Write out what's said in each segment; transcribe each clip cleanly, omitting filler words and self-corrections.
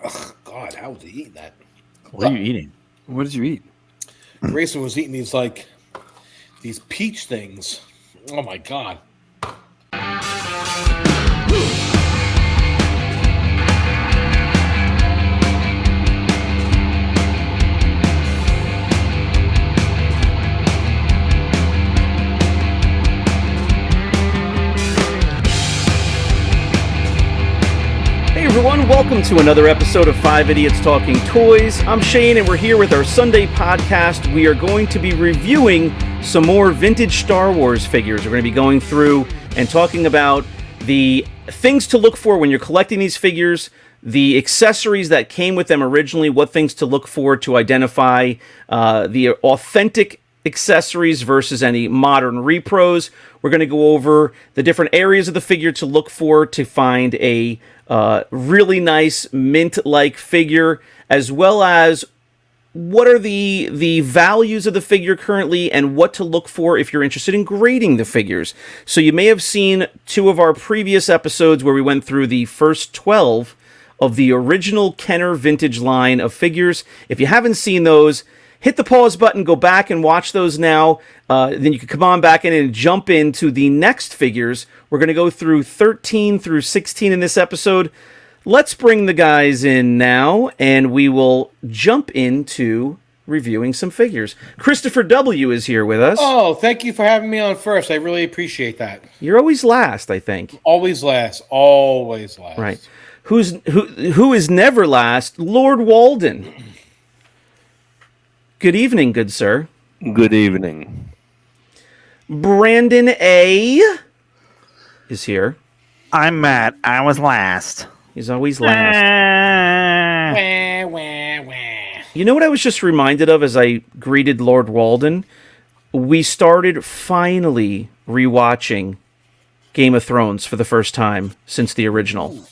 Ugh, God, how was he eating that? What are you eating? What did you eat? Grayson was eating these peach things. Oh my God. Hey everyone, welcome to another episode of 5 Idiots Talking Toys. I'm Shane and we're here with our Sunday podcast. We are going to be reviewing some more vintage Star Wars figures. We're going to be going through and talking about the things to look for when you're collecting these figures, the accessories that came with them originally, what things to look for to identify the authentic accessories versus any modern repros. We're going to go over the different areas of the figure to look for to find a really nice mint-like figure, as well as what are the values of the figure currently and what to look for if you're interested in grading the figures. So you may have seen two of our previous episodes where we went through the first 12 of the original Kenner vintage line of figures. If you haven't seen those, hit the pause button, go back and watch those now. Then you can come on back in and jump into the next figures. We're going to go through 13 through 16 in this episode. Let's bring the guys in now, and we will jump into reviewing some figures. Christopher W. is here with us. Oh, thank you for having me on first. I really appreciate that. You're always last, I think. Always last. Always last. Right. Who is never last? Lord Walden. Good evening, good sir. Good evening. Brandon A. is here. I'm Matt. I was last. He's always last. Wah, wah, wah. You know what I was just reminded of as I greeted Lord Walden? We started finally rewatching Game of Thrones for the first time since the original.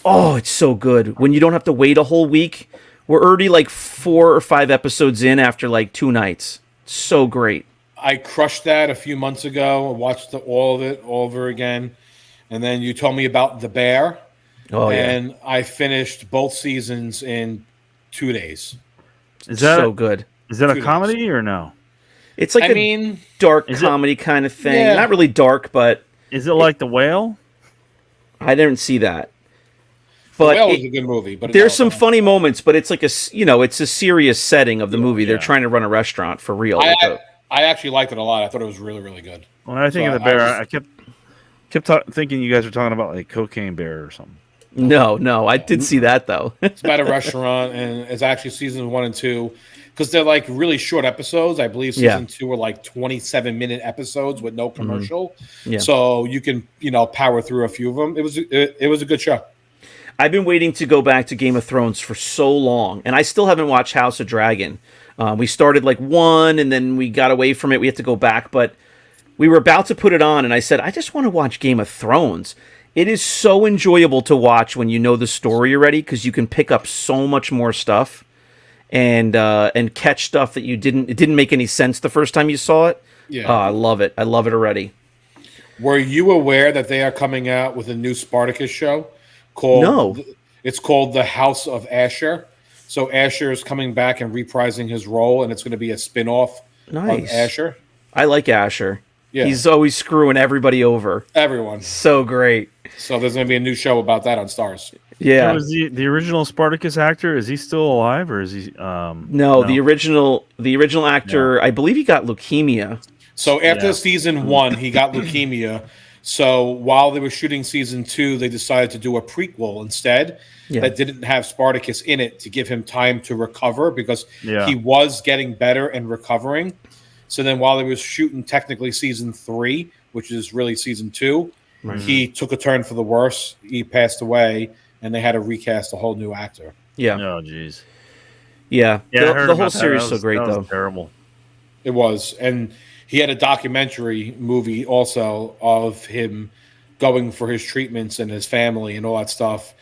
Oh, it's so good. When you don't have to wait a whole week. We're already like 4 or 5 episodes in after like 2 nights. So great. I crushed that a few months ago. I watched all of it over again. And then you told me about The Bear. Oh, and yeah. I finished both seasons in 2 days. Is that so good. Is that a 2 days. comedy or no? It's like a dark comedy kind of thing. Yeah. Not really dark, but... Is it like The Whale? I didn't see that. The But Whale was a good movie. But there's some funny moments, but it's like it's a serious setting of the movie. They're trying to run a restaurant for real. I actually liked it a lot. I thought it was really, really good. When I think of The Bear, I kept thinking you guys were talking about like Cocaine Bear or something. No, I did see that though. It's about a restaurant, and it's actually seasons 1 and 2 because they're like really short episodes. I believe season 2 were like 27-minute episodes with no commercial. Yeah. So you can power through a few of them. It was a good show. I've been waiting to go back to Game of Thrones for so long, and I still haven't watched House of Dragon. We started like 1, and then we got away from it. We had to go back, but we were about to put it on, and I said, I just want to watch Game of Thrones. It is so enjoyable to watch when you know the story already, because you can pick up so much more stuff and catch stuff that it didn't make any sense the first time you saw it. Yeah, I love it. I love it already. Were you aware that they are coming out with a new Spartacus show? It's called The House of Asher. So Asher is coming back and reprising his role, and it's going to be a spin-off of Asher. I like Asher. Yeah. He's always screwing everybody over. Everyone. So great. So there's going to be a new show about that on Stars. Yeah. So is the original Spartacus actor, is he still alive or is he No, the original actor, I believe he got leukemia. So after season 1, he got leukemia. So while they were shooting season 2, they decided to do a prequel instead that didn't have Spartacus in it to give him time to recover because he was getting better and recovering. So then while they were shooting technically season 3, which is really season 2, he took a turn for the worse. He passed away, and they had to recast a whole new actor. Yeah. Oh, jeez. Yeah. Yeah, the whole series is so great, though. Terrible. It was. And he had a documentary movie also of him going for his treatments and his family and all that stuff.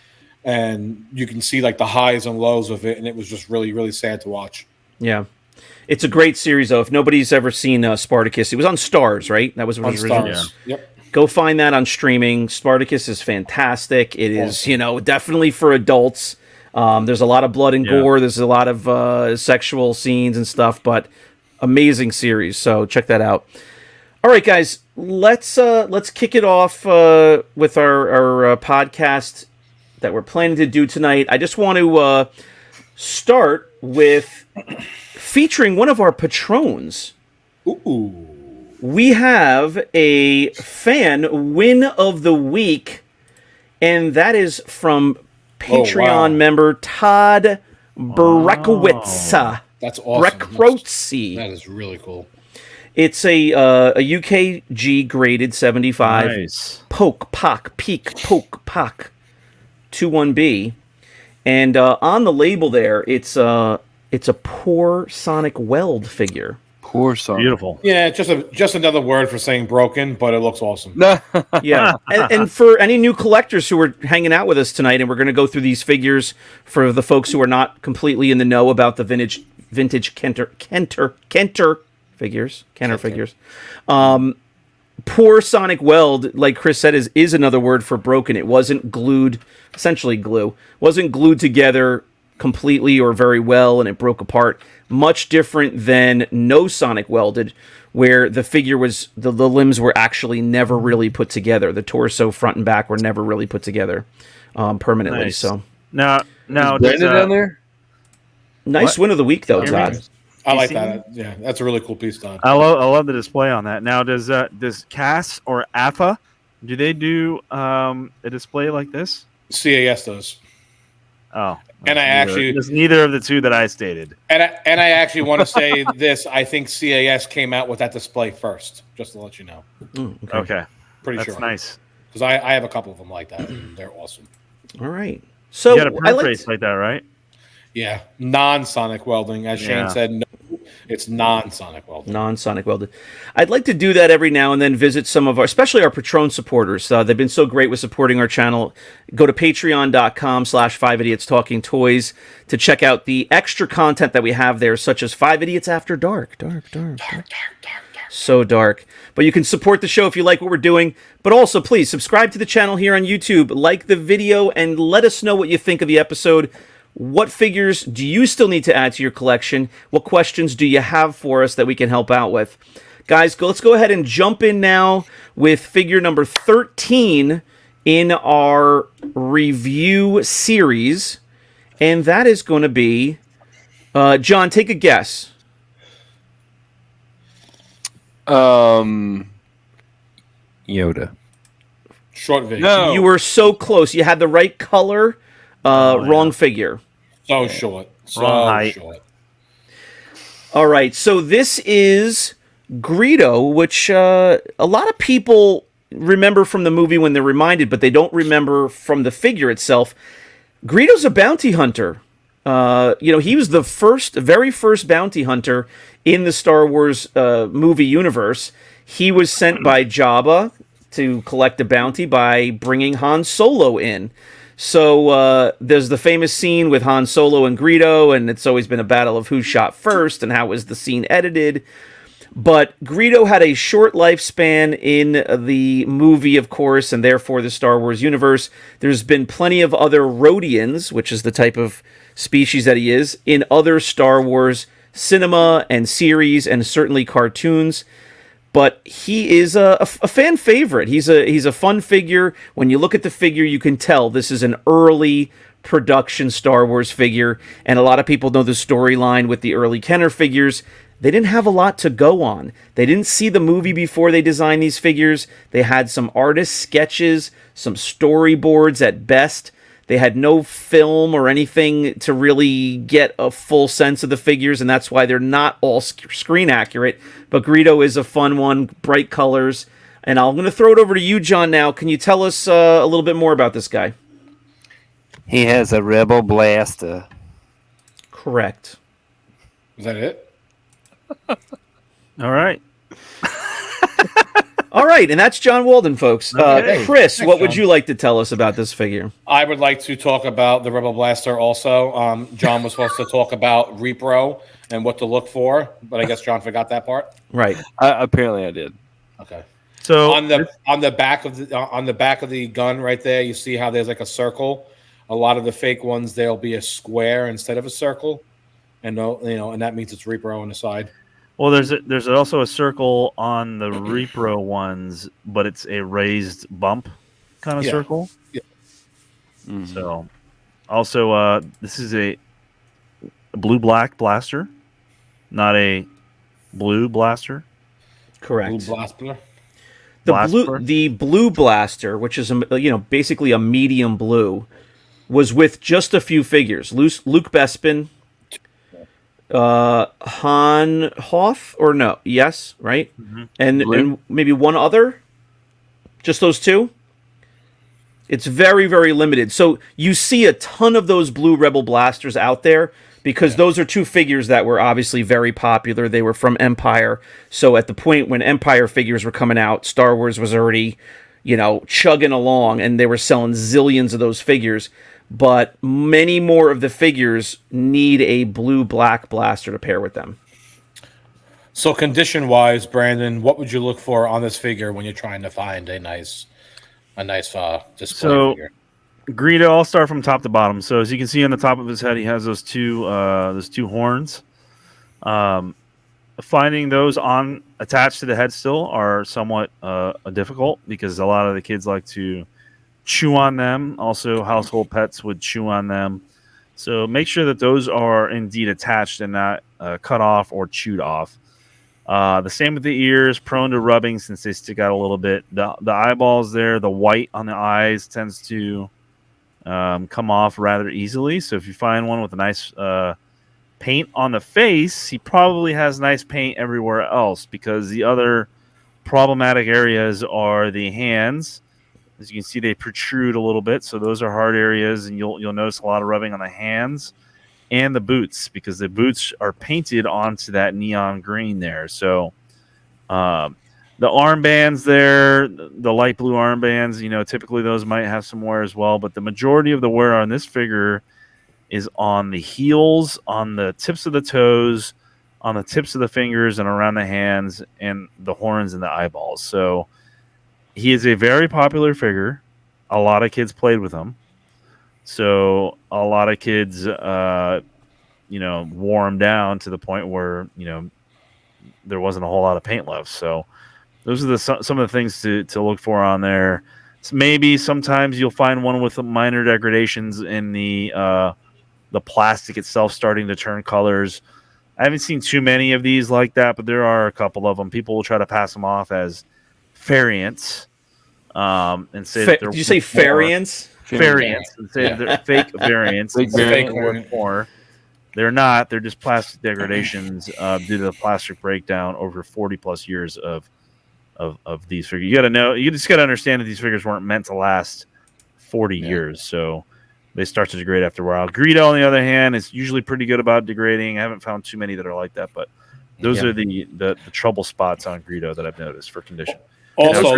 And you can see like the highs and lows of it. And it was just really, really sad to watch. Yeah. It's a great series, though. If nobody's ever seen Spartacus, it was on Stars, right? That was On original. Stars. Yep. Go find that on streaming. Spartacus is fantastic. It is, definitely for adults. There's a lot of blood and gore. There's a lot of sexual scenes and stuff, but amazing series. So check that out. All right, guys, let's kick it off with our podcast that we're planning to do tonight. I just want to start with featuring one of our patrons. Ooh. We have a fan win of the week, and that is from Patreon member Todd Brekowitz. That's awesome. Brekowitz. That is really cool. It's a UKG graded 75. Nice. Poke, pock, peak, poke, pock. 21B. And on the label there, it's a poor Sonic Weld figure. Poor Sonic. Beautiful. Yeah, just another word for saying broken, but it looks awesome. Yeah. And for any new collectors who are hanging out with us tonight, and we're going to go through these figures for the folks who are not completely in the know about the vintage Kenner figures. Poor Sonic Weld, like Chris said, is another word for broken. It wasn't glued, essentially glue, wasn't glued together completely or very well, and it broke apart. Much different than no Sonic Welded, where the figure was, the limbs were actually never really put together. The torso, front and back, were never really put together permanently. Nice. So now, Brandon down there? nice win of the week, though, Todd. I like that. Yeah, that's a really cool piece, Todd. I love the display on that. Now, does CAS or AFA, do they do a display like this? CAS does. Oh, and I actually it's neither of the two that I stated. And I actually want to say this. I think CAS came out with that display first, just to let you know. Okay. Pretty That's sure. Nice. Because I have a couple of them like that, and they're awesome. All right. So you got a proof race like that, right? Yeah, non-Sonic welding, as Shane said. No, it's non-Sonic welding. Non-Sonic welded. I'd like to do that every now and then. Visit some of our, especially our Patron supporters. They've been so great with supporting our channel. Go to patreon.com/5idiotstalkingtoys to check out the extra content that we have there, such as 5 Idiots After Dark. Dark. So dark. But you can support the show if you like what we're doing. But also, please subscribe to the channel here on YouTube, like the video, and let us know what you think of the episode. What figures do you still need to add to your collection? What questions do you have for us that we can help out with? Guys, let's go ahead and jump in now with figure number 13 in our review series. And that is going to be... John, take a guess. Yoda. Short video. No. You were so close. You had the right color. Wrong figure. So short. Wrong height. Short. All right, so this is Greedo, which a lot of people remember from the movie when they're reminded, but they don't remember from the figure itself. Greedo's a bounty hunter. He was the very first bounty hunter in the Star Wars movie universe. He was sent by Jabba to collect a bounty by bringing Han Solo in. So there's the famous scene with Han Solo and Greedo, and it's always been a battle of who shot first and how was the scene edited. But Greedo had a short lifespan in the movie, of course, and therefore the Star Wars universe. There's been plenty of other Rhodians, which is the type of species that he is, in other Star Wars cinema and series and certainly cartoons. But he is a fan favorite. He's a fun figure. When you look at the figure, you can tell this is an early production Star Wars figure. And a lot of people know the storyline with the early Kenner figures. They didn't have a lot to go on. They didn't see the movie before they designed these figures. They had some artist sketches, some storyboards at best. They had no film or anything to really get a full sense of the figures, and that's why they're not all screen accurate. But Greedo is a fun one, bright colors. And I'm going to throw it over to you, John, now. Can you tell us a little bit more about this guy? He has a Rebel blaster. Correct. Is that it? All right. All right, and that's John Walden, folks. Okay. Chris, Thanks, what would John. you like to tell us about this figure? I would like to talk about the Rebel Blaster also. John was supposed to talk about Repro and what to look for, but I guess John forgot that part. Right. Apparently I did. Okay. So On the back of the gun right there, you see how there's like a circle A lot of the fake ones, there'll be a square instead of a circle, and and that means it's Repro on the side. Well, there's also a circle on the Repro ones, but it's a raised bump kind of circle. Yeah. Mhm. So, also, this is a blue-black blaster, not a blue blaster. Correct. Blue blaster. The blue blaster, which is basically a medium blue, was with just a few figures. Luke Bespin, Han Hoth, or no? Yes, right? Mm-hmm. And maybe one other. Just those two. It's very, very limited. So you see a ton of those blue Rebel blasters out there because those are two figures that were obviously very popular. They were from Empire. So at the point when Empire figures were coming out, Star Wars was already, chugging along, and they were selling zillions of those figures. But many more of the figures need a blue-black blaster to pair with them. So condition-wise, Brandon, what would you look for on this figure when you're trying to find a nice display figure? Greedo, I'll start from top to bottom. So as you can see on the top of his head, he has those two horns. Finding those attached to the head still are somewhat difficult because a lot of the kids like to chew on them. Also, household pets would chew on them. So make sure that those are indeed attached and not cut off or chewed off. The same with the ears, prone to rubbing since they stick out a little bit. The eyeballs there, the white on the eyes tends to come off rather easily. So if you find one with a nice paint on the face, he probably has nice paint everywhere else because the other problematic areas are the hands. As you can see, they protrude a little bit, so those are hard areas, and you'll notice a lot of rubbing on the hands and the boots because the boots are painted onto that neon green there. So the armbands there, the light blue armbands, typically those might have some wear as well, but the majority of the wear on this figure is on the heels, on the tips of the toes, on the tips of the fingers, and around the hands, and the horns and the eyeballs. So he is a very popular figure. A lot of kids played with him. So a lot of kids, wore him down to the point where, there wasn't a whole lot of paint left. So those are some of the things to look for on there. So maybe sometimes you'll find one with minor degradations in the plastic itself starting to turn colors. I haven't seen too many of these like that, but there are a couple of them. People will try to pass them off as variants, and say that they're. Did you say variants? Variants. And say they're fake variants. Fake more. They're not. They're just plastic degradations due to the plastic breakdown over 40+ years of these figures. You got to know. You just got to understand that these figures weren't meant to last 40 years. So they start to degrade after a while. Greedo, on the other hand, is usually pretty good about degrading. I haven't found too many that are like that, but those are the trouble spots on Greedo that I've noticed for condition. Also,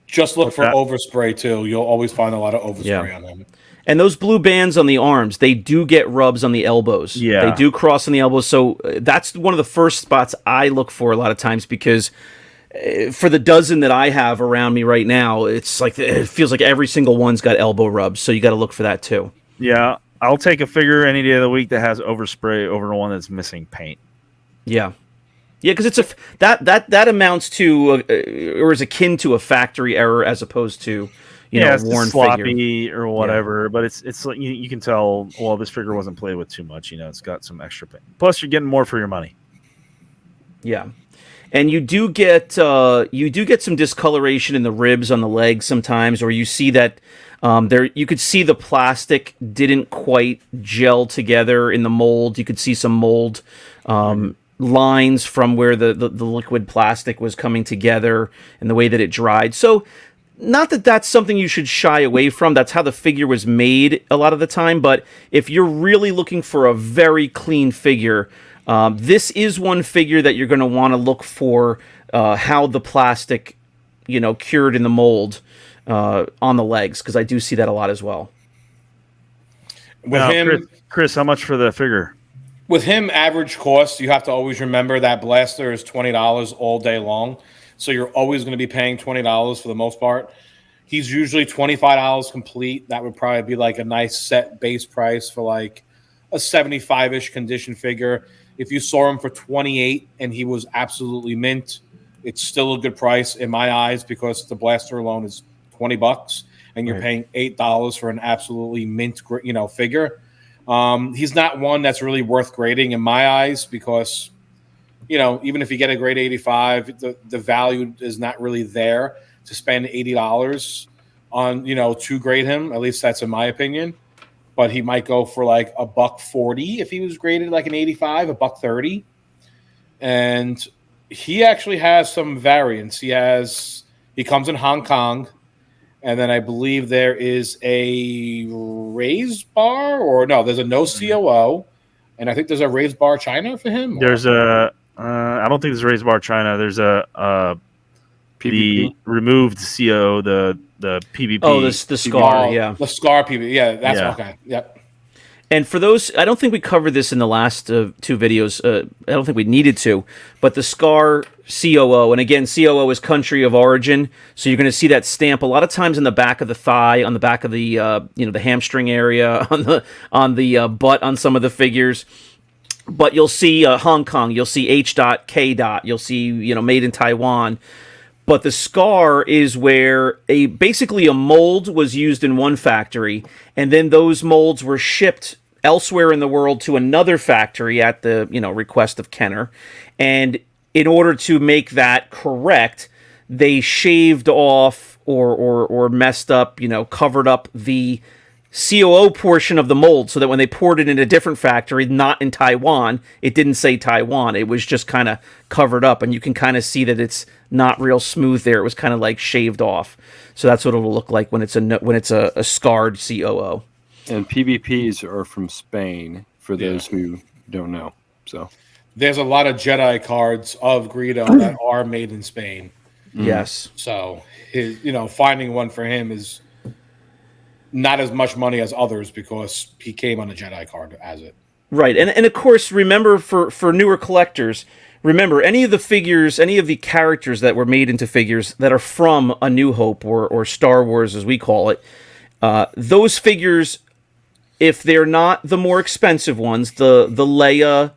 just look for overspray too. You'll always find a lot of overspray on them. And those blue bands on the arms, they do get rubs on the elbows. Yeah. They do cross on the elbows. So that's one of the first spots I look for a lot of times because for the dozen that I have around me right now, it's like it feels like every single one's got elbow rubs. So you got to look for that too. Yeah. I'll take a figure any day of the week that has overspray over the one that's missing paint. Yeah. Yeah, because it's that amounts to or is akin to a factory error as opposed to worn sloppy figure or whatever. But it's like you can tell. Well, this figure wasn't played with too much. It's got some extra paint. Plus, you're getting more for your money. Yeah, and you do get some discoloration in the ribs on the legs sometimes, or you see that there you could see the plastic didn't quite gel together in the mold. You could see some mold. Lines from where the liquid plastic was coming together and the way that it dried. So not that that's something you should shy away from. That's how the figure was made a lot of the time. But if you're really looking for a very clean figure, this is one figure that you're going to want to look for how the plastic, cured in the mold on the legs, because I do see that a lot as well. Chris, how much for the figure? With him, average cost, you have to always remember that blaster is $20 all day long. So you're always going to be paying $20 for the most part. He's usually $25 complete. That would probably be like a nice set base price for like a 75-ish condition figure. If you saw him for 28 and he was absolutely mint, it's still a good price in my eyes because the blaster alone is $20 and you're paying $8 for an absolutely mint, figure. He's not one that's really worth grading in my eyes because, even if you get a grade 85, the value is not really there to spend $80 on, to grade him. At least that's in my opinion. But he might go for like $140 if he was graded like an 85, $130. And he actually has some variants. He comes in Hong Kong, and then I believe there is a raised bar, or no, there's a no COO, and I think there's a raised bar China for him. There's I don't think there's a raised bar China. There's the removed COO, the PvP. Oh, the Scar, yeah. The Scar PvP, yeah, that's okay. Yep. And for those, I don't think we covered this in the last two videos. I don't think we needed to, but the Scar COO, and again, COO is country of origin, so you're going to see that stamp a lot of times in the back of the thigh, on the back of the the hamstring area, on the butt on some of the figures. But you'll see Hong Kong, you'll see H.K. You'll see made in Taiwan. But the Scar is where basically a mold was used in one factory, and then those molds were shipped elsewhere in the world to another factory at the request of Kenner. And in order to make that correct, they shaved off or messed up, covered up the COO portion of the mold so that when they poured it in a different factory, not in Taiwan, it didn't say Taiwan. It was just kind of covered up, and you can kind of see that it's not real smooth there. It was kind of like shaved off. So that's what it'll look like when it's a scarred COO. And PvPs are from Spain, for those who don't know. So there's a lot of Jedi cards of Greedo that are made in Spain. Yes. So finding one for him is not as much money as others because he came on a Jedi card as it. Right. And of course, remember for newer collectors, remember any of the figures, any of the characters that were made into figures that are from A New Hope or Star Wars as we call it, those figures, if they're not the more expensive ones, the Leia,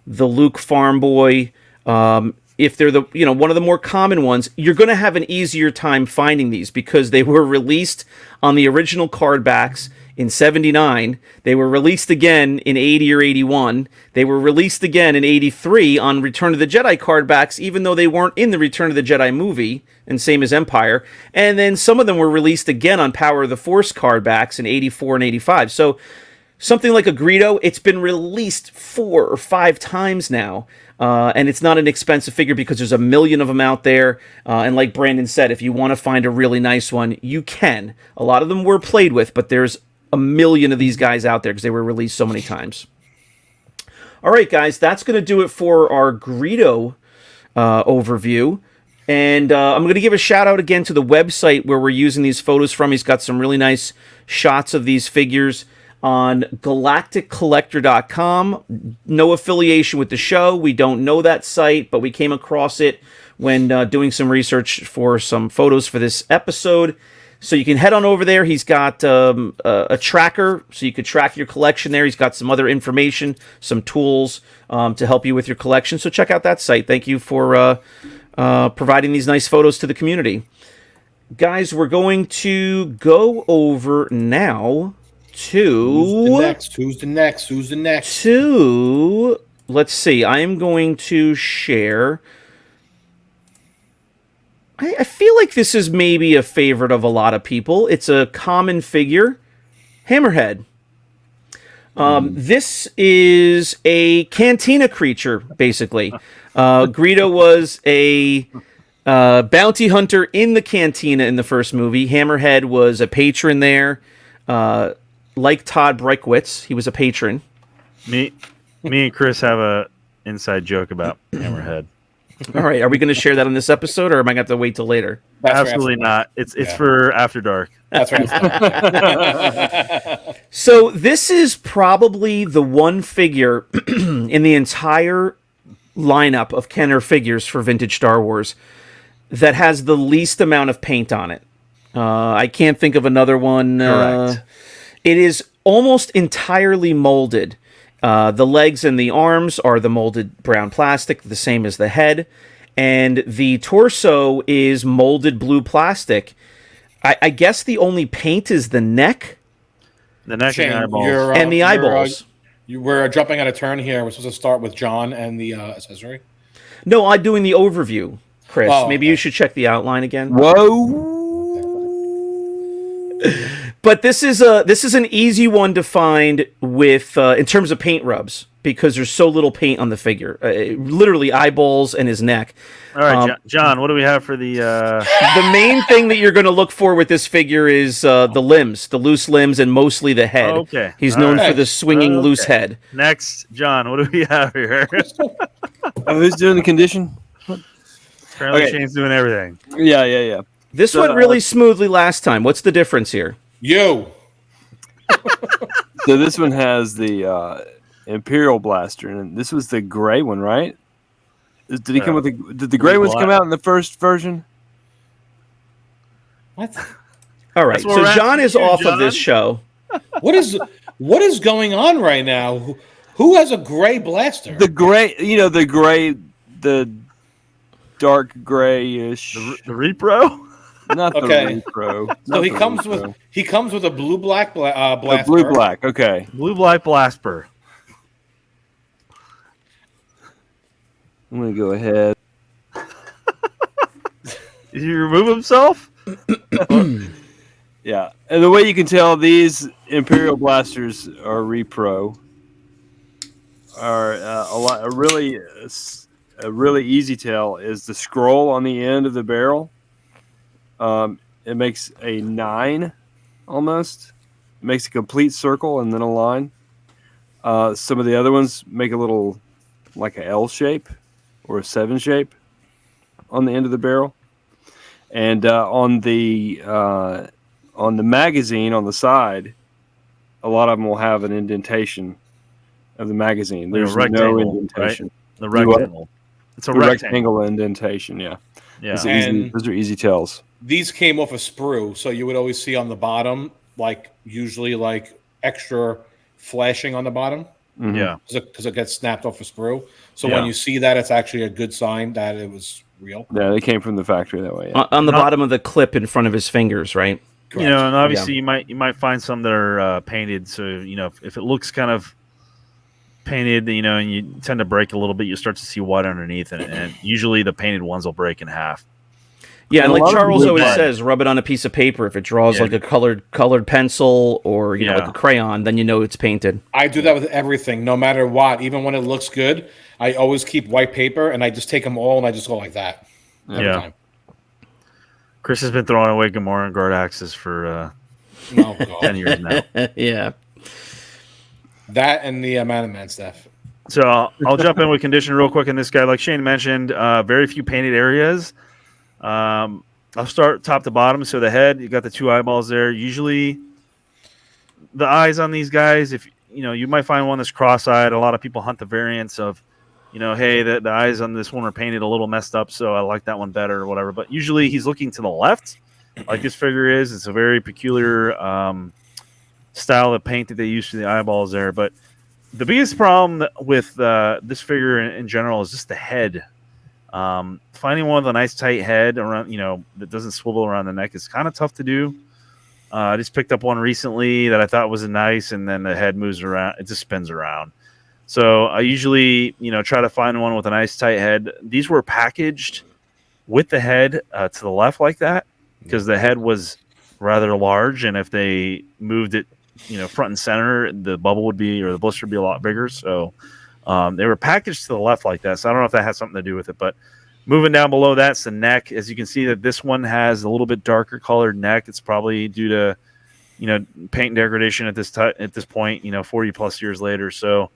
the Luke Farm Boy, if they're the one of the more common ones, you're going to have an easier time finding these because they were released on the original card backs in 79. They were released again in 80 or 81. They were released again in 83 on Return of the Jedi card backs, even though they weren't in the Return of the Jedi movie, and same as Empire. And then some of them were released again on Power of the Force card backs in 84 and 85. So something like a Greedo, it's been released 4 or 5 times now. And it's not an expensive figure because there's a million of them out there. And like Brandon said, if you want to find a really nice one, you can. A lot of them were played with, but there's a million of these guys out there because they were released so many times. All right, guys, that's going to do it for our Greedo overview. And I'm going to give a shout out again to the website where we're using these photos from. He's got some really nice shots of these figures on galacticcollector.com. No affiliation with the show. We don't know that site, but we came across it when doing some research for some photos for this episode. So you can head on over there. He's got a tracker, so you could track your collection there. He's got some other information, some tools to help you with your collection. So check out that site. Thank you for providing these nice photos to the community. Guys, we're going to go over now to... Who's the next? To... Let's see. I am going to share... I feel like this is maybe a favorite of a lot of people. It's a common figure. Hammerhead. This is a cantina creature, basically. Greedo was a bounty hunter in the cantina in the first movie. Hammerhead was a patron there. Like Todd Breikwitz, he was a patron. Me and Chris have a inside joke about Hammerhead. All right, are we going to share that on this episode, or am I going to have to wait till later? Absolutely not. It's for After Dark. That's right. So this is probably the one figure in the entire lineup of Kenner figures for Vintage Star Wars that has the least amount of paint on it. I can't think of another one. Correct. It is almost entirely molded. The legs and the arms are the molded brown plastic, the same as the head. And the torso is molded blue plastic. I guess the only paint is the neck. The neck Shane, and eyeballs. And the eyeballs. We're jumping on a turn here. We're supposed to start with John and the accessory. No, I'm doing the overview, Chris. Oh, Maybe okay. you should check the outline again. Whoa! But this is an easy one to find with in terms of paint rubs because there's so little paint on the figure. Literally eyeballs and his neck. All right, John, what do we have for the... The main thing that you're going to look for with this figure is the limbs, the loose limbs, and mostly the head. Okay. He's All known right. for the swinging loose head. Next, John, what do we have here? Who's doing the condition? Apparently Okay. Shane's doing everything. Yeah. This So, went really smoothly last time. What's the difference here? You. So this one has the Imperial Blaster, and this was the gray one, right? Did he come with did the gray ones come out in the first version? What? All right, That's what so we're John asking is you, off John. of this show. What is going on right now? Who has a gray blaster? The gray, the dark grayish. The Repro? Not the Okay. Repro. So Not he the comes Repro. with a blue black blaster. Blue black. Okay. Blue Black Blasper. I'm gonna go ahead. Did he remove himself? Yeah, and the way you can tell these Imperial blasters are Repro are a really easy tell is the scroll on the end of the barrel. It makes a 9 almost. It makes a complete circle and then a line. Some of the other ones make a little like a L shape or a 7 shape on the end of the barrel. And on the magazine on the side, a lot of them will have an indentation of the magazine. Like a There's no rectangle, indentation. right? The rectangle. It's a The rectangle. rectangle indentation, yeah. Yeah. Those are And- those are easy tells. These came off a sprue, so you would always see on the bottom, usually extra flashing on the bottom. Mhm. Yeah. Because it gets snapped off a sprue. So Yeah. when you see that, it's actually a good sign that it was real. Yeah, they came from the factory that way. Yeah. On the Not- bottom of the clip in front of his fingers, right? You know, and obviously you might find some that are painted. So if it looks kind of painted, and you tend to break a little bit, you start to see white underneath, and usually the painted ones will break in half. Yeah, and And a like lot of Charles blue always line. says, rub it on a piece of paper. If it draws Yeah. like a colored pencil or Yeah. like a crayon, then you know it's painted. I do that with everything, no matter what. Even when it looks good, I always keep white paper, and I just take them all, and I just go like that. Every Yeah. time. Chris has been throwing away Gamora and Guard axes for No, 10 years now. Yeah. that and the Man stuff. So I'll jump in with condition real quick. And this guy, like Shane mentioned, very few painted areas. I'll start top to bottom. So the head, you got the 2 eyeballs there. Usually, the eyes on these guys, if you might find one that's cross-eyed. A lot of people hunt the variants of, hey, the eyes on this one are painted a little messed up, so I like that one better or whatever. But usually he's looking to the left, like this figure is. It's a very peculiar style of paint that they use for the eyeballs there. But the biggest problem with this figure in general is just the head. Finding one with a nice tight head around, that doesn't swivel around the neck is kind of tough to do. I just picked up one recently that I thought was nice, and then the head moves around. It just spins around. So I usually, try to find one with a nice tight head. These were packaged with the head to the left like that because the head was rather large, and if they moved it, front and center, the bubble would be, or the blister would be a lot bigger. So they were packaged to the left like that. So I don't know if that has something to do with it, but moving down below, that's the neck. As you can see that this one has a little bit darker colored neck. It's probably due to, paint and degradation at this point, 40 plus years later. So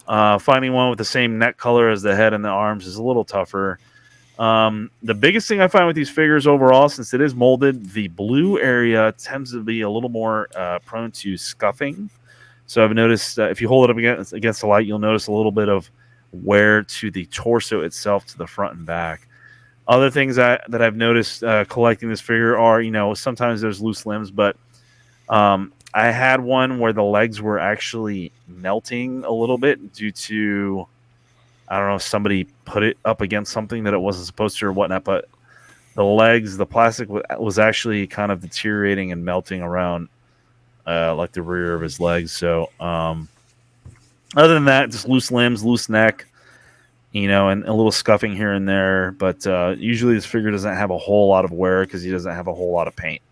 finding one with the same neck color as the head and the arms is a little tougher. The biggest thing I find with these figures overall, since it is molded, the blue area tends to be a little more prone to scuffing. So I've noticed if you hold it up against the light, you'll notice a little bit of wear to the torso itself, to the front and back. Other things that I've noticed collecting this figure are, sometimes there's loose limbs, but I had one where the legs were actually melting a little bit due to, I don't know if somebody put it up against something that it wasn't supposed to or whatnot, but the legs, the plastic was actually kind of deteriorating and melting around like the rear of his legs. So other than that, just loose limbs, loose neck, and a little scuffing here and there. But usually this figure doesn't have a whole lot of wear because he doesn't have a whole lot of paint.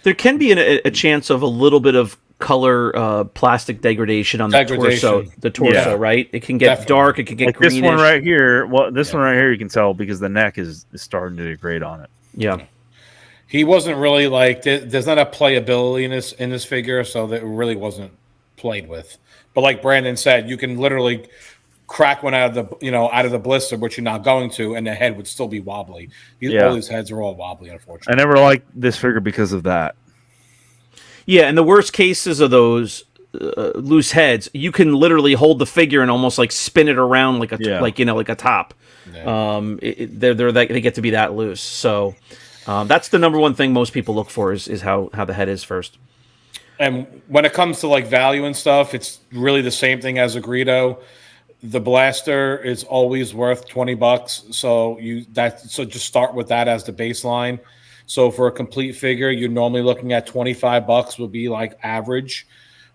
There can be a chance of a little bit of color plastic degradation on the torso. Yeah. Right? It can get dark. It can get greenish. This one right here. Well, this one right here, you can tell because the neck is starting to degrade on it. Yeah. He wasn't really there's not a playability in this figure, so that it really wasn't played with. But like Brandon said, you can literally crack one out of the blister, which you're not going to, and the head would still be wobbly. All these heads are all wobbly, unfortunately. I never liked this figure because of that. Yeah, and the worst cases of those loose heads, you can literally hold the figure and almost like spin it around like a top. Yeah. They get to be that loose. So that's the number one thing most people look for is how the head is first. And when it comes to like value and stuff, it's really the same thing as a Greedo. The blaster is always worth $20, so just start with that as the baseline. So for a complete figure, you're normally looking at $25 would be like average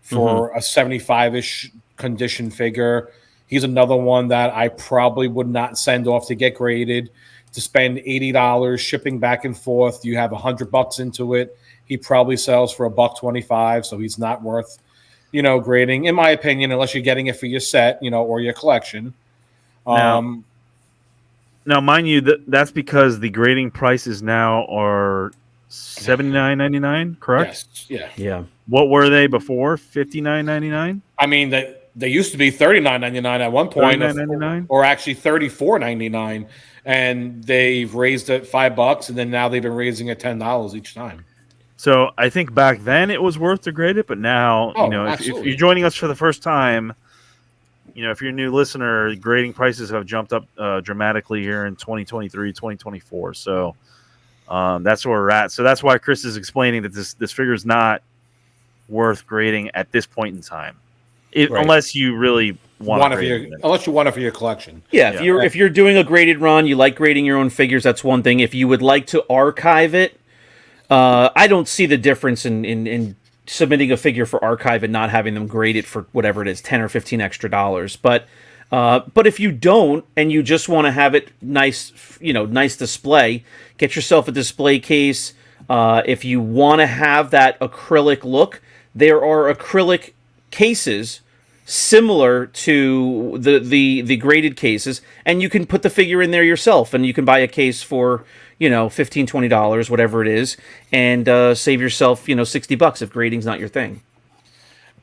for a 75-ish condition figure. He's another one that I probably would not send off to get graded. To spend $80 shipping back and forth, you have $100 into it. He probably sells for $125, so he's not worth grading, in my opinion, unless you're getting it for your set, or your collection. Now, mind you, that's because the grading prices now are $79.99, correct? Yes. Yeah. What were they before? $59.99? I mean, they used to be $39.99 at one point, or actually $34.99, and they've raised it $5, and then now they've been raising it $10 each time. So I think back then it was worth to grade it, but now, if you're joining us for the first time, if you're a new listener, grading prices have jumped up dramatically here in 2023, 2024. So that's where we're at. So that's why Chris is explaining that this figure is not worth grading at this point in time, unless you really want it unless you want it for your collection. Yeah, if you're doing a graded run, you like grading your own figures, that's one thing. If you would like to archive it, I don't see the difference in submitting a figure for archive and not having them grade it for whatever it is, $10 or $15 extra. But if you don't and you just want to have it nice display, get yourself a display case. If you want to have that acrylic look, there are acrylic cases similar to the graded cases, and you can put the figure in there yourself, and you can buy a case for $15, $20, whatever it is, and save yourself $60 if grading's not your thing.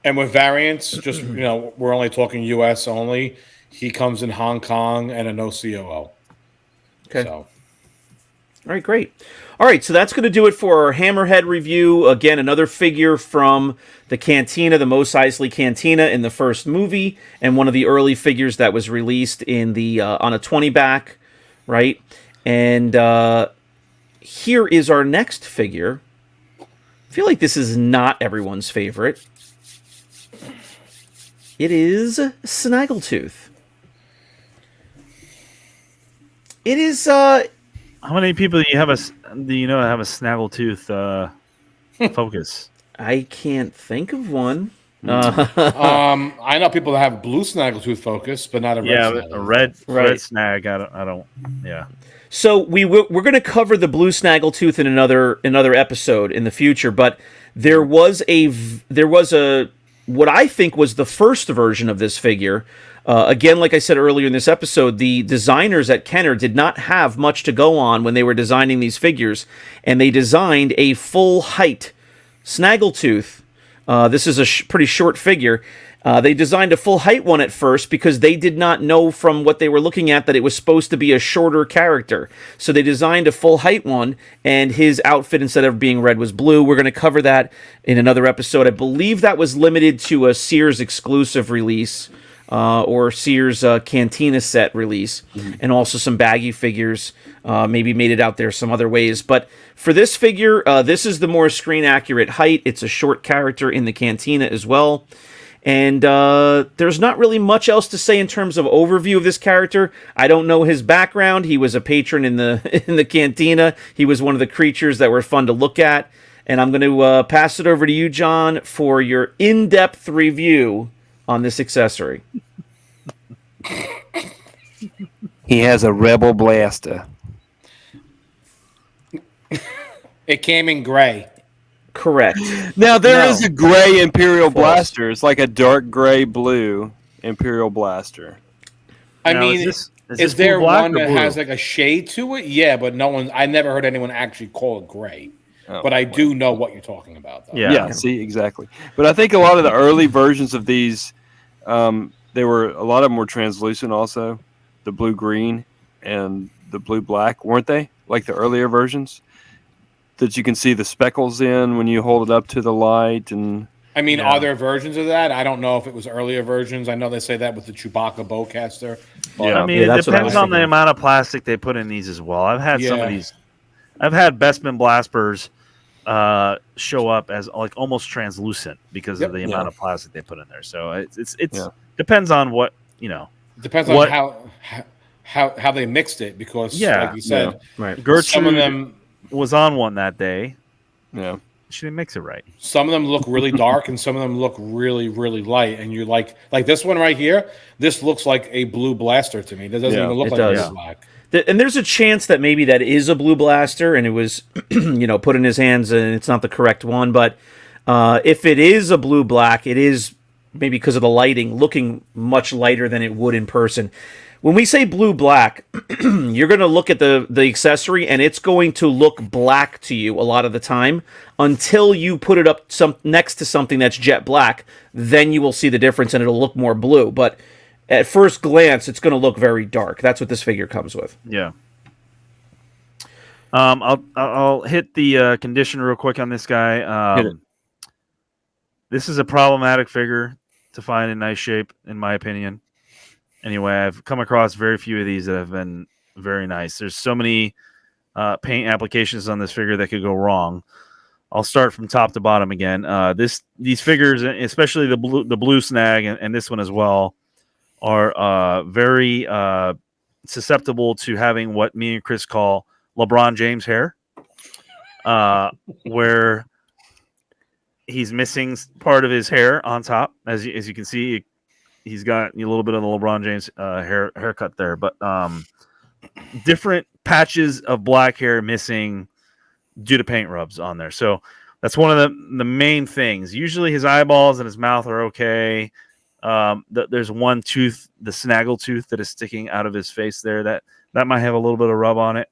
And with variants, just we're only talking US only. He comes in Hong Kong and a no COO. Okay. So. All right, great. All right, so that's going to do it for our Hammerhead review. Again, another figure from the Cantina, the Mos Eisley Cantina in the first movie, and one of the early figures that was released in the on a 20-back, right? And here is our next figure. I feel like this is not everyone's favorite. It is Snaggletooth. It is... How many people do you have a Snaggletooth focus? I can't think of one. I know people that have blue Snaggletooth focus, but not a red. Red snag. I don't. Yeah. So we're going to cover the blue Snaggletooth in another episode in the future. But there was a what I think was the first version of this figure. Again, like I said earlier in this episode, the designers at Kenner did not have much to go on when they were designing these figures, and they designed a full-height Snaggletooth. This is a pretty short figure. They designed a full-height one at first because they did not know from what they were looking at that it was supposed to be a shorter character. So they designed a full-height one, and his outfit, instead of being red, was blue. We're going to cover that in another episode. I believe that was limited to a Sears exclusive release. or Sears Cantina set release, and also some baggy figures. Maybe made it out there some other ways. But for this figure, this is the more screen accurate height. It's a short character in the Cantina as well. And there's not really much else to say in terms of overview of this character. I don't know his background. He was a patron in the in the Cantina. He was one of the creatures that were fun to look at. And I'm going to pass it over to you, John, for your in-depth review on this accessory. He has a Rebel blaster. It came in gray. Correct. Now there is a gray Imperial blaster. It's like a dark gray blue Imperial blaster. I Now, mean, is is there one that has like a shade to it? Yeah, but I never heard anyone actually call it gray. But I do know what you're talking about, though. Yeah. See, exactly. But I think a lot of the early versions of these, a lot of them were translucent also, the blue-green and the blue-black, weren't they? Like the earlier versions? That you can see the speckles in when you hold it up to the light. And I mean, are there versions of that? I don't know if it was earlier versions. I know they say that with the Chewbacca bowcaster. I mean, it depends on the amount of plastic they put in these as well. I've had some of these. I've had Bestman Blaspers show up as like almost translucent because of the amount of plastic they put in there. So it's depends on what Depends on how they mixed it because, like you said, Gertrude some of them was on one that day. Yeah, she didn't mix it right. Some of them look really dark and some of them look really, really light. And you're like this one right here. This looks like a blue blaster to me. That doesn't even look like a black. And there's a chance that maybe that is a blue blaster and it was, put in his hands and it's not the correct one. But if it is a blue black, it is maybe because of the lighting looking much lighter than it would in person. When we say blue black, you're going to look at the accessory and it's going to look black to you a lot of the time until you put it up next to something that's jet black. Then you will see the difference and it'll look more blue. But at first glance, it's going to look very dark. That's what this figure comes with. Yeah. I'll hit the condition real quick on this guy. This is a problematic figure to find in nice shape, in my opinion. Anyway, I've come across very few of these that have been very nice. There's so many paint applications on this figure that could go wrong. I'll start from top to bottom again. These figures, especially the blue snag and this one as well, are very susceptible to having what me and Chris call LeBron James hair, where he's missing part of his hair on top. As you can see, he's got a little bit of the LeBron James haircut there, but different patches of black hair missing due to paint rubs on there. So that's one of the main things. Usually his eyeballs and his mouth are okay. There's one tooth, the Snaggletooth, that is sticking out of his face there. That might have a little bit of rub on it.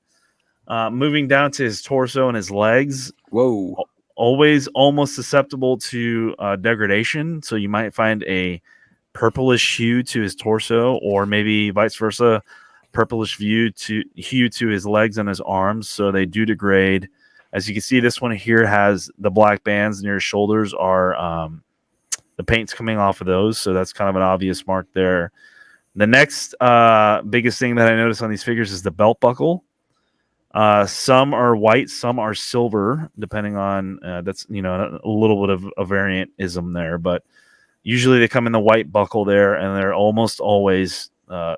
Moving down to his torso and his legs. Whoa. Always almost susceptible to degradation. So you might find a purplish hue to his torso, or maybe vice versa, purplish hue to his legs and his arms. So they do degrade. As you can see, this one here has the black bands near his shoulders are the paint's coming off of those. So that's kind of an obvious mark there. The next biggest thing that I noticed on these figures is the belt buckle. Some are white, some are silver, depending on that's a little bit of a variantism there, but usually they come in the white buckle there, and they're almost always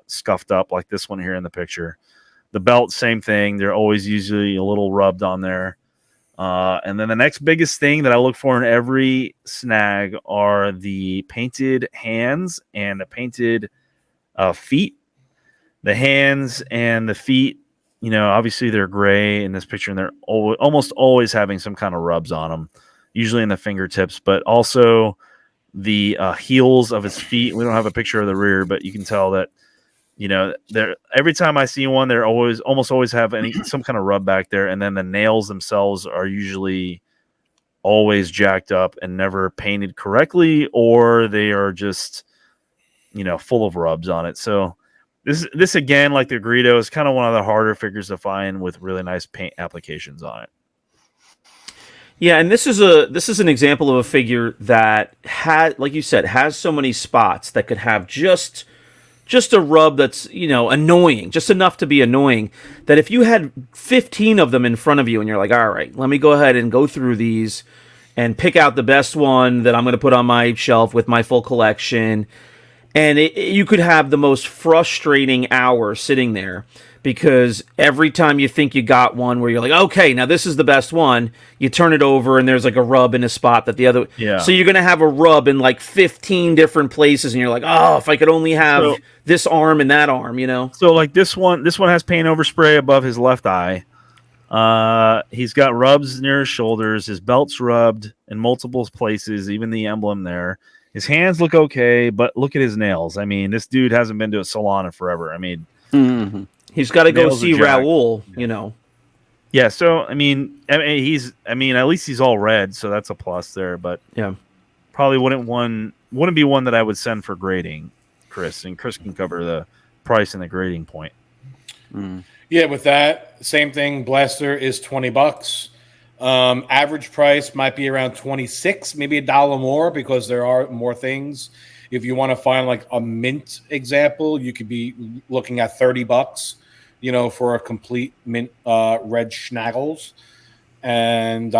scuffed up, like this one here in the picture. The belt, same thing. They're always usually a little rubbed on there. And then the next biggest thing that I look for in every snag are the painted hands and the painted feet. The hands and the feet, obviously they're gray in this picture, and they're almost always having some kind of rubs on them, usually in the fingertips, but also the heels of his feet. We don't have a picture of the rear, but you can tell that, they're, every time I see one, they're almost always have some kind of rub back there. And then the nails themselves are usually always jacked up and never painted correctly, or they are just, full of rubs on it. So this again, like the Greedo, is kind of one of the harder figures to find with really nice paint applications on it. Yeah, and this is an example of a figure that had, like you said, has so many spots that could have just a rub that's, annoying, just enough to be annoying, that if you had 15 of them in front of you and you're like, all right, let me go ahead and go through these and pick out the best one that I'm going to put on my shelf with my full collection, and you could have the most frustrating hour sitting there, because every time you think you got one where you're like, okay, now this is the best one, you turn it over and there's like a rub in a spot that the other... Yeah. So you're going to have a rub in like 15 different places, and you're like, oh, if I could only have this arm and that arm, So like this one has paint overspray above his left eye. He's got rubs near his shoulders. His belt's rubbed in multiple places, even the emblem there. His hands look okay, but look at his nails. I mean, this dude hasn't been to a salon in forever. I mean... Mm-hmm. He's got to go Nails are see jacked. Raul, Yeah, so at least he's all red, so that's a plus there. But Yeah. probably wouldn't be one that I would send for grading, Chris. And Chris can cover the price and the grading point. Mm. Yeah, with that, same thing. Blaster is $20. Average price might be around 26, maybe $1 more, because there are more things. If you want to find like a mint example, you could be looking at $30, for a complete mint red Schnaggles. And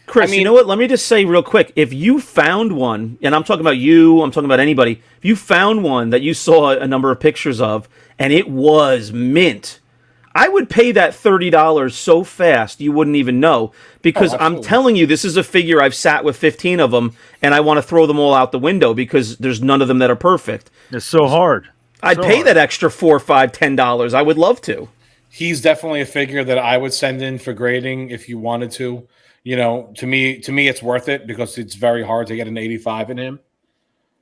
Chris, you know what? Let me just say real quick. If you found one, and I'm talking about you, I'm talking about anybody, if you found one that you saw a number of pictures of and it was mint, I would pay that $30 so fast you wouldn't even know, because I'm telling you, this is a figure I've sat with 15 of them, and I want to throw them all out the window because there's none of them that are perfect. It's so hard. I'd pay that extra $4, $5, $10. I would love to. He's definitely a figure that I would send in for grading if you wanted to. To me, it's worth it because it's very hard to get an 85 in him.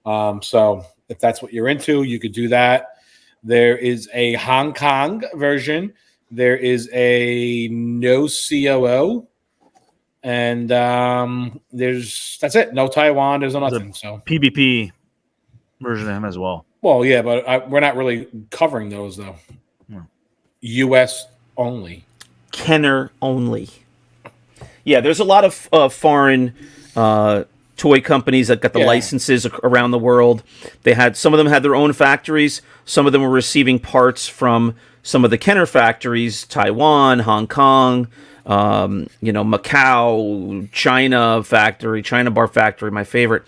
So if that's what you're into, you could do that. There is a Hong Kong version. There is a no COO, and that's it. No Taiwan. There's nothing. So PvP version of him as well. Well, yeah, but we're not really covering those though. Yeah. U.S. only. Kenner only. Yeah, there's a lot of foreign toy companies that got the licenses around the world. Some of them had their own factories. Some of them were receiving parts from some of the Kenner factories, Taiwan, Hong Kong, Macau, China Bar Factory, my favorite.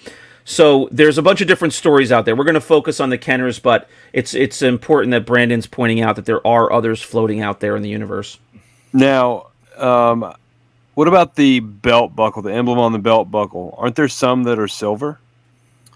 So there's a bunch of different stories out there. We're going to focus on the Kenners, but it's important that Brandon's pointing out that there are others floating out there in the universe. Now, what about the belt buckle, the emblem on the belt buckle? Aren't there some that are silver?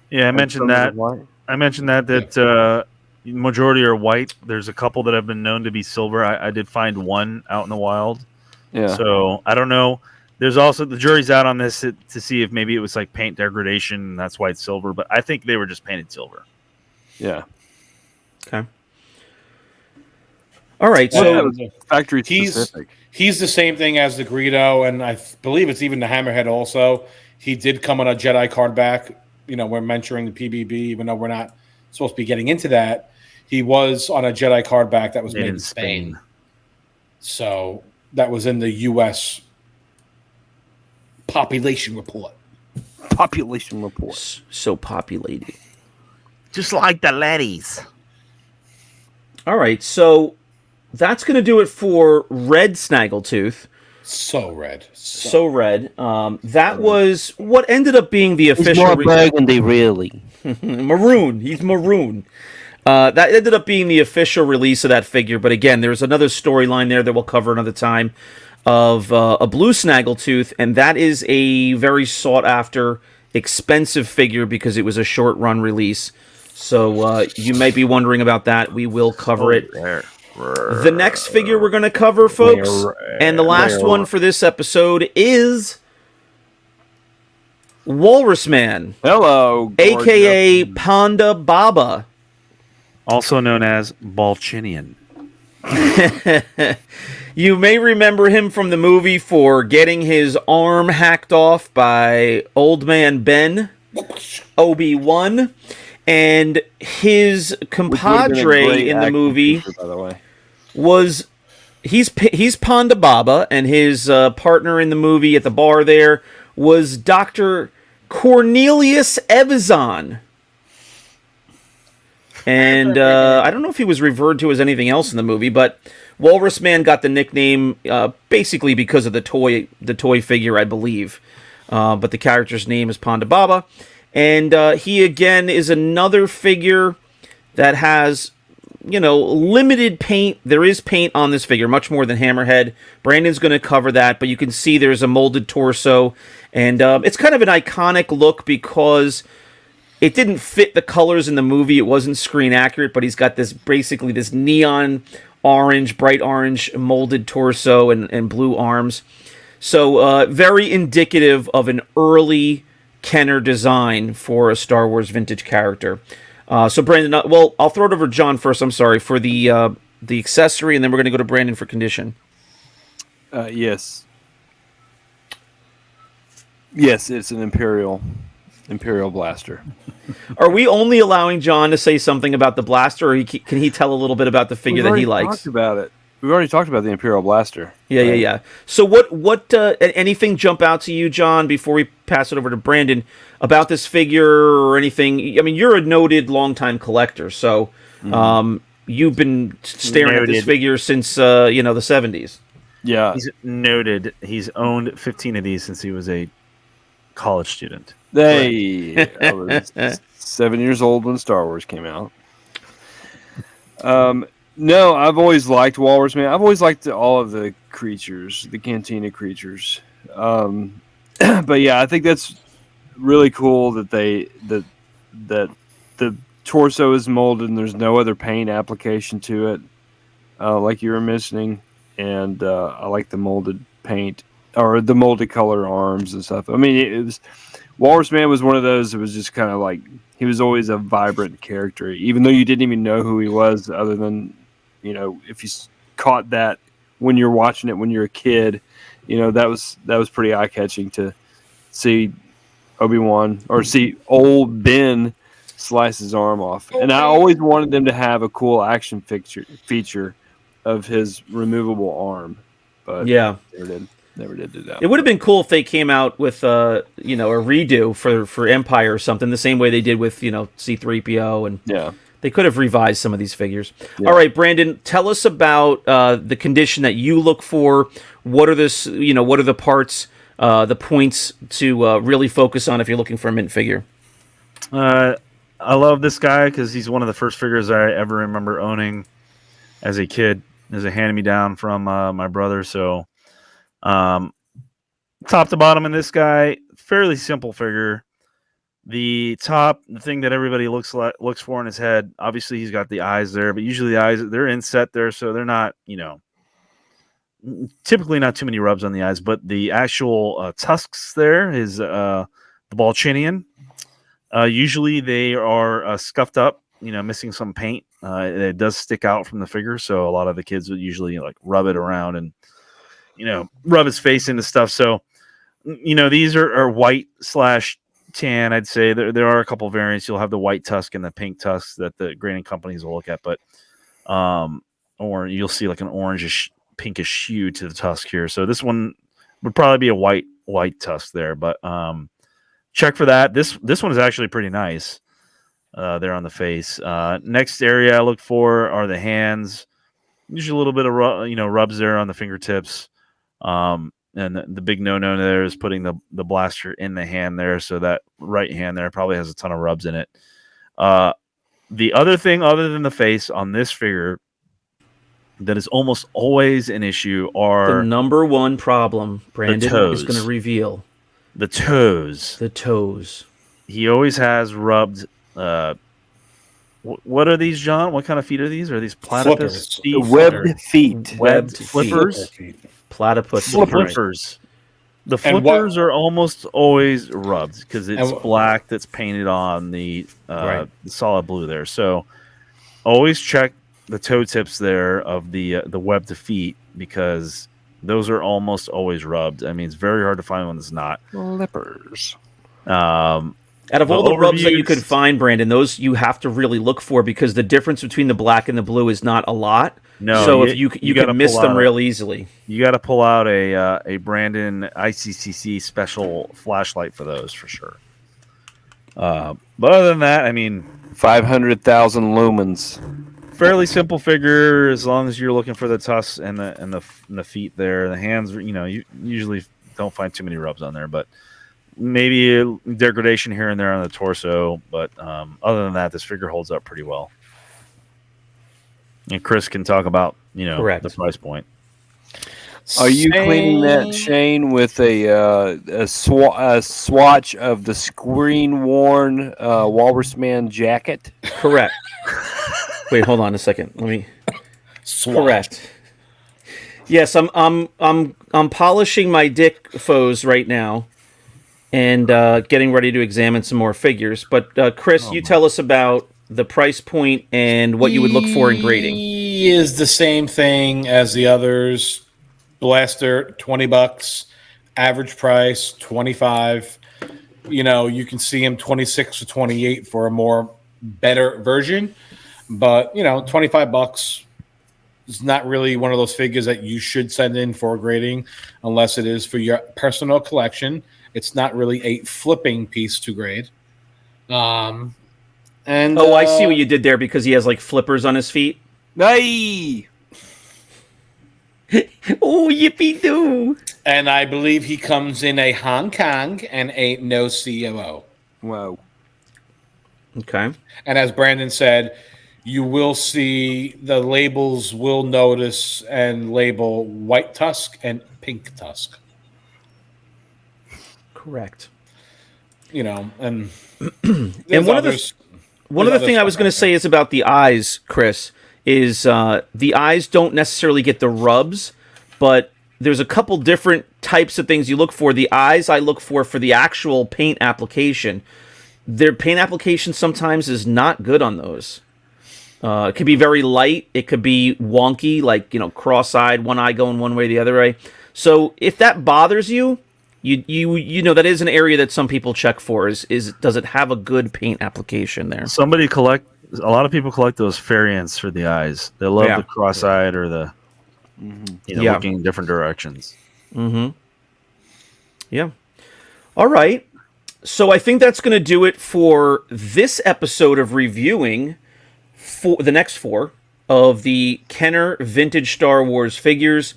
Yeah, I mentioned that. Majority are white. There's a couple that have been known to be silver. I did find one out in the wild. Yeah. So I don't know. There's also the jury's out on this to see if maybe it was like paint degradation and that's why it's silver. But I think they were just painted silver. Yeah. Okay. All right. So factory specific. He's the same thing as the Greedo, and I believe it's even the Hammerhead also. He did come on a Jedi card back. We're mentoring the PBB, even though we're not supposed to be getting into that. He was on a Jedi card back that was made in Spain. So that was in the U.S. population report. Population report. So populated. Just like the laddies. All right, so that's going to do it for Red Snaggletooth. So red. So red. That was what ended up being the official... He's more burgundy, really. Maroon. He's maroon. That ended up being the official release of that figure, but again, there's another storyline there that we'll cover another time of a blue Snaggletooth, and that is a very sought-after, expensive figure because it was a short-run release. So you might be wondering about that. We will cover it. The next figure we're going to cover, folks, and the last one for this episode is Walrus Man. Hello. A.K.A. Ponda Baba. Also known as Balchinian. You may remember him from the movie for getting his arm hacked off by Old Man Ben, Obi-Wan, and his compadre in the movie by the way. was He's Ponda Baba, and his partner in the movie at the bar there was Dr. Cornelius Evazan. And I don't know if he was referred to as anything else in the movie, but Walrus Man got the nickname basically because of the toy figure, I believe. But the character's name is Ponda Baba. And he, again, is another figure that has, limited paint. There is paint on this figure, much more than Hammerhead. Brandon's going to cover that, but you can see there's a molded torso. And it's kind of an iconic look because it didn't fit the colors in the movie. It wasn't screen accurate, but he's got this neon orange, bright orange molded torso and blue arms. So very indicative of an early Kenner design for a Star Wars vintage character. So Brandon, I'll throw it over to John first. I'm sorry for the accessory, and then we're going to go to Brandon for condition. Yes, it's an Imperial blaster. Are we only allowing John to say something about the blaster, or can he tell a little bit about the figure that he likes? Talked about it. We've already talked about the Imperial blaster. Yeah. So what anything jump out to you, John, before we pass it over to Brandon, about this figure or anything? I mean, you're a noted longtime collector, so you've been staring at this figure since the 70s. Yeah. He's noted. He's owned 15 of these since he was a college student. I was 7 years old when Star Wars came out. No, I've always liked Walrus Man. I've always liked all of the creatures, the Cantina creatures. But yeah, I think that's really cool that that the torso is molded and there's no other paint application to it, like you were mentioning. And I like the molded paint or the molded color arms and stuff. I mean, it was Walrus Man was one of those that was just kind of like he was always a vibrant character, even though you didn't even know who he was, other than if you caught that when you're watching it when you're a kid, that was pretty eye catching to see Obi-Wan or see old Ben slice his arm off. And I always wanted them to have a cool action feature of his removable arm, but yeah, never did do that. It would have been cool if they came out with a redo for Empire or something, the same way they did with C-3PO, and yeah, they could have revised some of these figures. Yeah. All right, Brandon, tell us about the condition that you look for. What are what are the parts, the points to really focus on if you're looking for a mint figure? I love this guy because he's one of the first figures I ever remember owning as a kid, as a hand-me-down from my brother. So top to bottom in this guy, fairly simple figure. The thing that everybody looks for in his head, obviously he's got the eyes there, but usually the eyes, they're inset there, so they're not, typically not too many rubs on the eyes, but the actual tusks there is the Balchinian. Usually they are scuffed up, missing some paint. It does stick out from the figure, so a lot of the kids would usually rub it around and rub his face into stuff. So these are white / tan. I'd say there are a couple of variants. You'll have the white tusk and the pink tusk that the grading companies will look at, but or you'll see like an orangish pinkish hue to the tusk here. So this one would probably be a white tusk there, but check for that. This one is actually pretty nice there on the face. Next area I look for are the hands. Usually a little bit of rubs there on the fingertips. And the big no-no there is putting the blaster in the hand there, so that right hand there probably has a ton of rubs in it. The other thing, other than the face on this figure, that is almost always an issue are the number one problem. Brandon is going to reveal the toes. The toes. He always has rubbed. What are these, John? What kind of feet are these? Are these platypus feet? Webbed feet. Webbed flippers. Platypus flippers. The flippers are almost always rubbed because it's black that's painted on the solid blue there. So always check the toe tips there of the webbed feet because those are almost always rubbed. I mean, it's very hard to find one that's not. Flippers. And Out of all the rubs that you could overviews- find, Brandon, those you have to really look for because the difference between the black and the blue is not a lot. No, so if you gotta can miss pull them out real easily. You got to pull out a Brandon ICCC special flashlight for those for sure. But other than that, I mean, 500,000 lumens. fairly simple figure as long as you're looking for the tusks and the feet there. The hands, you usually don't find too many rubs on there, but maybe a degradation here and there on the torso. But other than that, this figure holds up pretty well. And Chris can talk about Correct. the price point. Are you cleaning that, Shane, with a swatch of the screen-worn Walrus Man jacket? Correct. Wait, hold on a second. Let me. Correct. Yes, I'm polishing my Dick foes right now, and getting ready to examine some more figures. But Chris, you tell us about the price point and what you would look for in grading. He is the same thing as the others. Blaster, $20. Average price, $25. You can see him 26 to 28 for a more better version. But, $25 is not really one of those figures that you should send in for grading unless it is for your personal collection. It's not really a flipping piece to grade. I see what you did there because he has like flippers on his feet. Hey! Oh, yippee-doo! And I believe he comes in a Hong Kong and a no COO. Wow. Okay. And as Brandon said, you will see the labels will notice and label white tusk and pink tusk. Correct. And And one of the thing I was going to say is about the eyes, Chris, is the eyes don't necessarily get the rubs, but there's a couple different types of things you look for. The eyes I look for the actual paint application. Their paint application sometimes is not good on those. It could be very light. It could be wonky, like, cross-eyed, one eye going one way, the other way. So if that bothers you, you know that is an area that some people check for. Is does it have a good paint application there? A lot of people collect those variants for the eyes. They love the cross-eyed or the looking in different directions. Mm-hmm. Yeah. All right. So I think that's going to do it for this episode of reviewing for the next 4 of the Kenner Vintage Star Wars figures.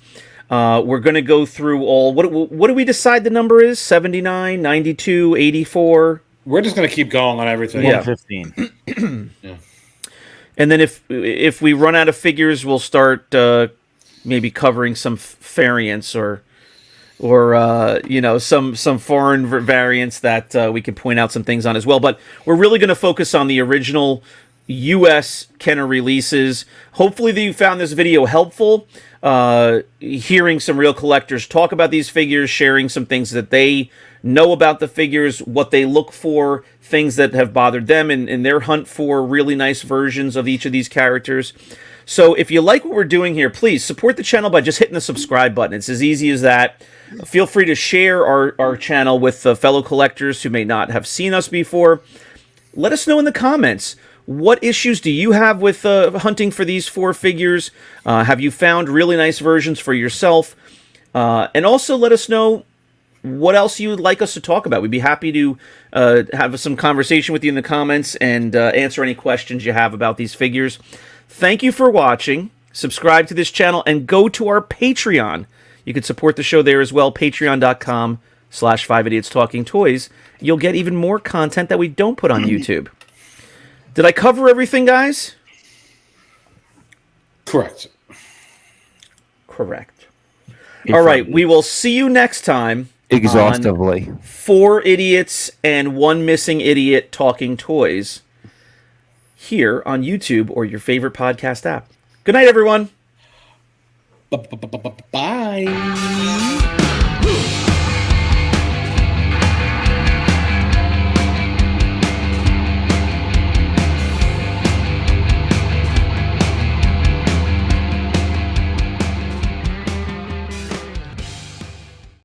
We're going to go through all... What do we decide the number is? 79, 92, 84? We're just going to keep going on everything. Yeah. 15. Yeah. And then if we run out of figures, we'll start maybe covering some variants or some foreign variants that we can point out some things on as well. But we're really going to focus on the original U.S. Kenner releases. Hopefully that you found this video helpful. Hearing some real collectors talk about these figures, sharing some things that they know about the figures, what they look for, things that have bothered them in their hunt for really nice versions of each of these characters. So if you like what we're doing here, please support the channel by just hitting the subscribe button. It's as easy as that. Feel free to share our channel with fellow collectors who may not have seen us before. Let us know in the comments. What issues do you have with hunting for these 4 figures? Have you found really nice versions for yourself? And also let us know what else you would like us to talk about. We'd be happy to have some conversation with you in the comments and answer any questions you have about these figures. Thank you for watching. Subscribe to this channel and go to our Patreon. You can support the show there as well, patreon.com/5idiotstalkingtoys. You'll get even more content that we don't put on YouTube. Did I cover everything, guys? Correct. All right, we will see you next time. Exhaustively. 4 idiots and 1 missing idiot talking toys here on YouTube or your favorite podcast app. Good night, everyone. Bye.